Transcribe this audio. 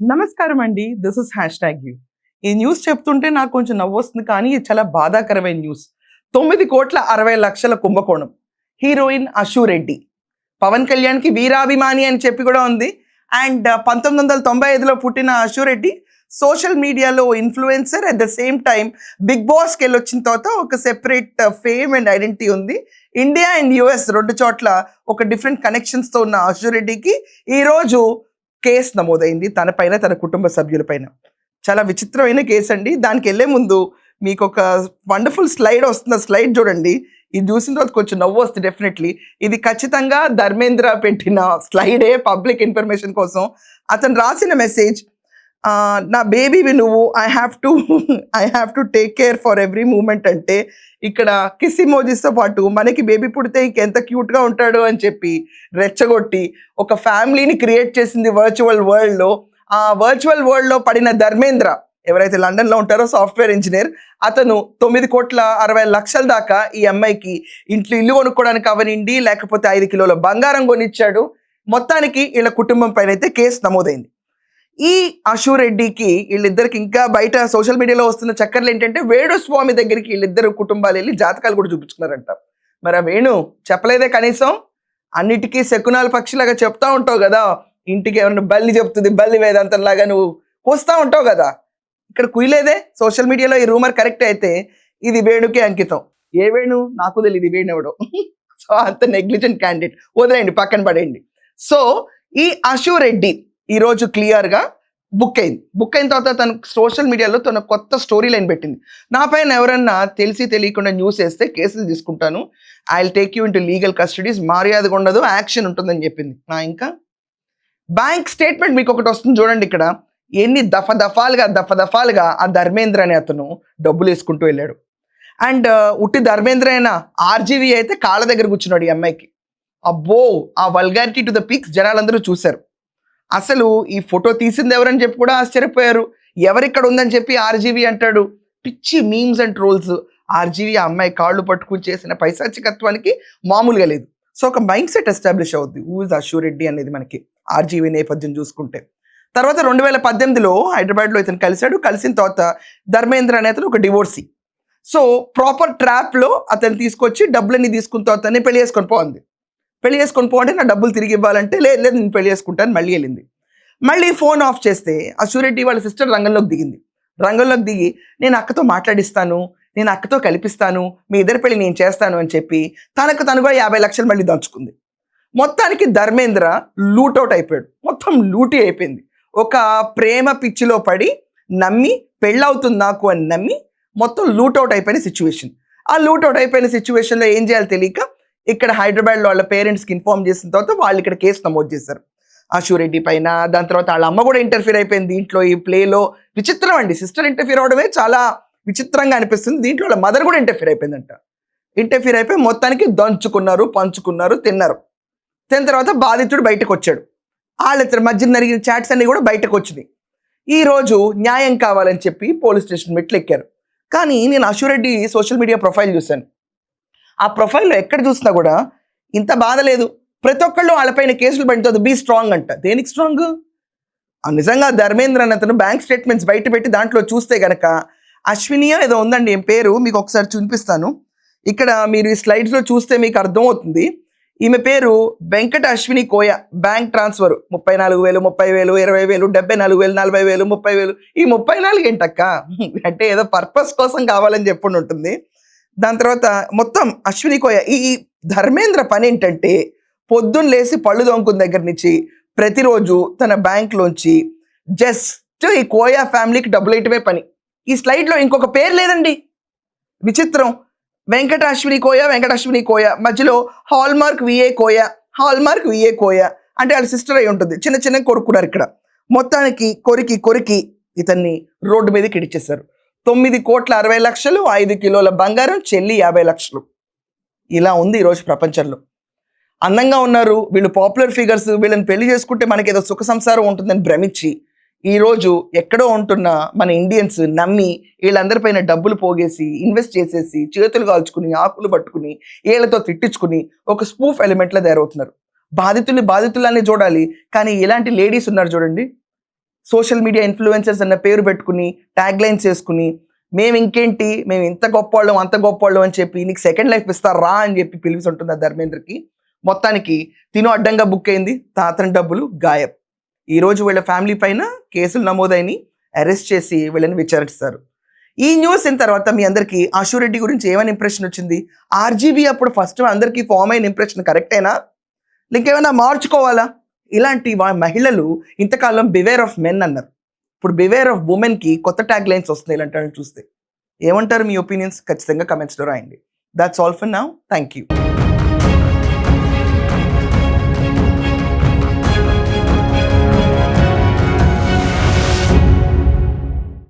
నమస్కారం అండి. This is hashtag you. ఈ న్యూస్ చెప్తుంటే నాకు కొంచెం నవ్వొస్తుంది కానీ ఇది చాలా బాధాకరమైన న్యూస్. 9,60,00,000 కుంభకోణం. హీరోయిన్ అషు రెడ్డి. పవన్ కళ్యాణ్‌కి వీరాభిమాని అని చెప్పి కూడా ఉంది. అండ్ 1995లో పుట్టిన అషు రెడ్డి సోషల్ మీడియాలో influencer. At the same time big బాస్‌కెళ్ళొచ్చిన తర్వాత ఒక సెపరేట్ ఫేమ్ అండ్ ఐడెంటిటీ ఉంది. ఇండియా అండ్ యూఎస్ 2 చోట్ల ఒక డిఫరెంట్ కనెక్షన్స్‌తో ఉన్న అషు రెడ్డికి ఈరోజు కేసు నమోదైంది తన పైన, తన కుటుంబ సభ్యుల పైన. చాలా విచిత్రమైన కేసు అండి. దానికి వెళ్ళే ముందు మీకు ఒక వండర్ఫుల్ స్లైడ్ వస్తుంది. ఆ స్లైడ్ చూడండి. ఇది చూసిన తర్వాత కొంచెం నవ్వు వస్తుంది డెఫినెట్లీ. ఇది ఖచ్చితంగా ధర్మేంద్ర పెట్టిన స్లైడే పబ్లిక్ ఇన్ఫర్మేషన్ కోసం. అతను రాసిన మెసేజ్, నా బేబీవి నువ్వు, I have to take care for every moment అంటే ఇక్కడ కిస్ ఇమోజీస్తో పాటు మనకి బేబీ పుడితే ఇంకెంత క్యూట్గా ఉంటాడు అని చెప్పి రెచ్చగొట్టి ఒక ఫ్యామిలీని క్రియేట్ చేసింది వర్చువల్ వరల్డ్లో. ఆ వర్చువల్ వరల్డ్లో పడిన ధర్మేంద్ర ఎవరైతే లండన్లో ఉంటారో సాఫ్ట్వేర్ ఇంజనీర్, అతను 9,60,00,000 దాకా ఈ అమ్మాయికి ఇల్లు కొనుక్కోవడానికి అవనిండి, లేకపోతే 5 కిలోల బంగారం కొనిచ్చాడు. మొత్తానికి వీళ్ళ కుటుంబం పైన అయితే కేసు నమోదైంది. ఈ అషు రెడ్డికి వీళ్ళిద్దరికి ఇంకా బయట సోషల్ మీడియాలో వస్తున్న చక్కర్లు ఏంటంటే వేణుస్వామి దగ్గరికి వీళ్ళిద్దరు కుటుంబాలు వెళ్ళి జాతకాలు కూడా చూపించుకున్నారంట. మరి ఆ వేణు చెప్పలేదే కనీసం? అన్నిటికీ శకునాల పక్షిలాగా చెప్తా ఉంటావు కదా, ఇంటికి ఏమన్నా బల్లి చెప్తుంది, బల్లి వేదాంతంలాగా నువ్వు కూస్తా ఉంటావు కదా, ఇక్కడ కుయలేదే. సోషల్ మీడియాలో ఈ రూమర్ కరెక్ట్ అయితే ఇది వేణుకే అంకితం. ఏ వేణు నాకు తెలియదు, వేణు ఎవడో. సో అంత నెగ్లిజెంట్ క్యాండిడేట్, వదిలేయండి, పక్కన పడేయండి. సో ఈ అషు రెడ్డి ఈరోజు క్లియర్గా బుక్ అయిన తర్వాత తను సోషల్ మీడియాలో తన కొత్త స్టోరీ లైన్ పెట్టింది. నా పైన ఎవరన్నా తెలిసి తెలియకుండా న్యూస్ వేస్తే కేసులు తీసుకుంటాను, I will take you into legal custodies, మర్యాదగా ఉండదు, యాక్షన్ ఉంటుందని చెప్పింది. ఇంకా బ్యాంక్ స్టేట్మెంట్ మీకు ఒకటి వస్తుంది చూడండి. ఇక్కడ ఎన్ని దఫాలుగా ఆ ధర్మేంద్ర అనే అతను డబ్బులు వేసుకుంటూ వెళ్ళాడు. అండ్ ఉట్టి ధర్మేంద్ర అయినా ఆర్జీవి అయితే కాళ్ళ దగ్గర కూర్చున్నాడు ఈ అమ్మాయికి. అబ్బో, ఆ వల్గారిటీ టు ద పీక్స్ జనాలందరూ చూశారు. అసలు ఈ ఫోటో తీసింది ఎవరని చెప్పి కూడా ఆశ్చర్యపోయారు. ఎవరిక్కడ ఉందని చెప్పి ఆర్జీవి అంటాడు. పిచ్చి మీమ్స్ అండ్ ట్రోల్స్. ఆర్జీవి ఆ అమ్మాయి కాళ్ళు పట్టుకుని చేసిన పైశాచికత్వానికి మామూలుగా లేదు. సో ఒక మైండ్ సెట్ ఎస్టాబ్లిష్ అవుద్ది హూ ఇస్ అషు రెడ్డి అనేది మనకి ఆర్జీవి నేపథ్యం చూసుకుంటే. తర్వాత 2018లో హైదరాబాద్లో ఇతను కలిసిన తర్వాత ధర్మేంద్ర అనే అతను ఒక డివోర్సీ. సో ప్రాపర్ ట్రాప్లో అతను తీసుకొచ్చి డబ్బులన్నీ తీసుకున్న తర్వాత పెళ్లి చేసుకొని పోంది. పెళ్లి చేసుకొని పోండి, నా డబ్బులు తిరిగి ఇవ్వాలంటే లేదు నేను పెళ్లి చేసుకుంటాను మళ్ళీ వెళ్ళింది. మళ్ళీ ఫోన్ ఆఫ్ చేస్తే అషు రెడ్డి వాళ్ళ సిస్టర్ రంగంలోకి దిగి నేను అక్కతో మాట్లాడిస్తాను, నేను అక్కతో కల్పిస్తాను, మీ ఇద్దరి పెళ్లి నేను చేస్తాను అని చెప్పి తనగా 50 లక్షలు మళ్ళీ దంచుకుంది. మొత్తానికి ధర్మేంద్ర లూటౌట్ అయిపోయాడు. మొత్తం లూటీ అయిపోయింది. ఒక ప్రేమ పిచ్చిలో పడి నమ్మి పెళ్ళవుతుంది నాకు అని నమ్మి మొత్తం లూటౌట్ అయిపోయిన సిచ్యువేషన్. ఆ లూటౌట్ అయిపోయిన సిచ్యువేషన్లో ఏం చేయాలో తెలియక ఇక్కడ హైదరాబాద్లో వాళ్ళ పేరెంట్స్కి ఇన్ఫార్మ్ చేసిన తర్వాత వాళ్ళు ఇక్కడ కేసు నమోదు చేశారు అషు రెడ్డి పైన. దాని తర్వాత వాళ్ళ అమ్మ కూడా ఇంటర్ఫీర్ అయిపోయింది దీంట్లో. ఈ ప్లేలో విచిత్రం అండి, సిస్టర్ ఇంటర్ఫీర్ అవడమే చాలా విచిత్రంగా అనిపిస్తుంది. దీంట్లో వాళ్ళ మదర్ కూడా ఇంటర్ఫీర్ అయిపోయిందంట. ఇంటర్ఫీర్ అయిపోయి మొత్తానికి దంచుకున్నారు, పంచుకున్నారు, తిన్నారు. తిన్న తర్వాత బాధితుడు బయటకు వచ్చాడు. వాళ్ళిద్దరి మధ్య జరిగిన చాట్స్ అన్నీ కూడా బయటకు వచ్చినాయి. ఈరోజు న్యాయం కావాలని చెప్పి పోలీస్ స్టేషన్ మెట్లు ఎక్కారు. కానీ నేను Ashu Reddy social media profile చూశాను. ఆ ప్రొఫైల్లో ఎక్కడ చూసినా కూడా ఇంత బాధ లేదు. ప్రతి ఒక్కళ్ళు వాళ్ళపైన కేసులు పెడుతుంది, బీ స్ట్రాంగ్ అంట. దేనికి స్ట్రాంగ్? నిజంగా ధర్మేంద్ర అని అతను బ్యాంక్ స్టేట్మెంట్స్ బయట పెట్టి దాంట్లో చూస్తే గనక అశ్వినియో ఏదో ఉందండి ఏం పేరు, మీకు ఒకసారి చూపిస్తాను. ఇక్కడ మీరు ఈ స్లైడ్స్లో చూస్తే మీకు అర్థమవుతుంది. ఈమె పేరు వెంకట అశ్విని కోయ. Bank transfer 34,000, 30,000, 20,000, 74,000, 40,000, 30,000. ఈ 34 ఏంటక్క అంటే ఏదో పర్పస్ కోసం కావాలని చెప్పి ఉంటుంది. దాని తర్వాత మొత్తం అశ్విని కోయ. ఈ ధర్మేంద్ర పని ఏంటంటే పొద్దున్న లేసి పళ్ళు దొంకున్న దగ్గర నుంచి ప్రతిరోజు తన బ్యాంక్లోంచి జస్ట్ ఈ కోయా ఫ్యామిలీకి డబ్బులు వేయటమే పని. ఈ స్లైడ్లో ఇంకొక పేరు లేదండి, విచిత్రం. వెంకట అశ్విని కోయ మధ్యలో హాల్మార్క్ విఏ కోయ అంటే వాళ్ళ సిస్టర్ అయి ఉంటుంది. చిన్న కొరుకున్నారు ఇక్కడ. మొత్తానికి కొరికి ఇతన్ని రోడ్డు మీదకి ఇడిచేశారు. 9,60,00,000, 5 కిలోల బంగారం, చెల్లి 50 లక్షలు. ఇలా ఉంది ఈరోజు ప్రపంచంలో. అందంగా ఉన్నారు వీళ్ళు, పాపులర్ ఫిగర్స్, వీళ్ళని పెళ్లి చేసుకుంటే మనకి ఏదో సుఖ సంసారం ఉంటుందని భ్రమించి ఈరోజు ఎక్కడో ఉంటున్న మన ఇండియన్స్ నమ్మి వీళ్ళందరిపైన డబ్బులు పోగేసి ఇన్వెస్ట్ చేసేసి చేతులు కాల్చుకుని ఆకులు పట్టుకుని వీళ్ళతో తిట్టించుకుని ఒక స్పూఫ్ ఎలిమెంట్లో తయారవుతున్నారు. బాధితుల్ని చూడాలి, కానీ ఇలాంటి లేడీస్ ఉన్నారు చూడండి, సోషల్ మీడియా ఇన్ఫ్లుయెన్సర్స్ అన్న పేరు పెట్టుకుని ట్యాగ్ లైన్స్ చేసుకుని మేము ఇంకేంటి, మేము ఇంత గొప్పవాళ్ళం అంత గొప్పవాళ్ళం అని చెప్పి నీకు సెకండ్ లైఫ్ ఇస్తారా అని చెప్పి పిలిచి ఉంటుంది ఆ ధర్మేంద్రకి. మొత్తానికి తిను అడ్డంగా బుక్ అయింది, తాతని డబ్బులు గాయబ్. ఈరోజు వీళ్ళ ఫ్యామిలీ పైన కేసులు నమోదైన అరెస్ట్ చేసి వీళ్ళని విచారిస్తారు. ఈ న్యూస్ అయిన తర్వాత మీ అందరికీ ఆశురెడ్డి గురించి ఏమైనా ఇంప్రెషన్ వచ్చింది? ఆర్జీవీ అప్పుడు ఫస్ట్ అందరికీ ఫామ్ అయిన ఇంప్రెషన్ కరెక్టేనా, ఇంకేమైనా మార్చుకోవాలా? ఇలాంటి మహిళలు ఇంతకాలం బివేర్ ఆఫ్ మెన్ అన్నారు, ఇప్పుడు బివేర్ ఆఫ్ ఉమెన్కి కొత్త ట్యాగ్ లైన్స్ వస్తున్నాయి ఇలాంటి చూస్తే. ఏమంటారు మీ ఒపీనియన్స్? ఖచ్చితంగా కమెంట్స్లో రాయండి. That's all for now. Thank you.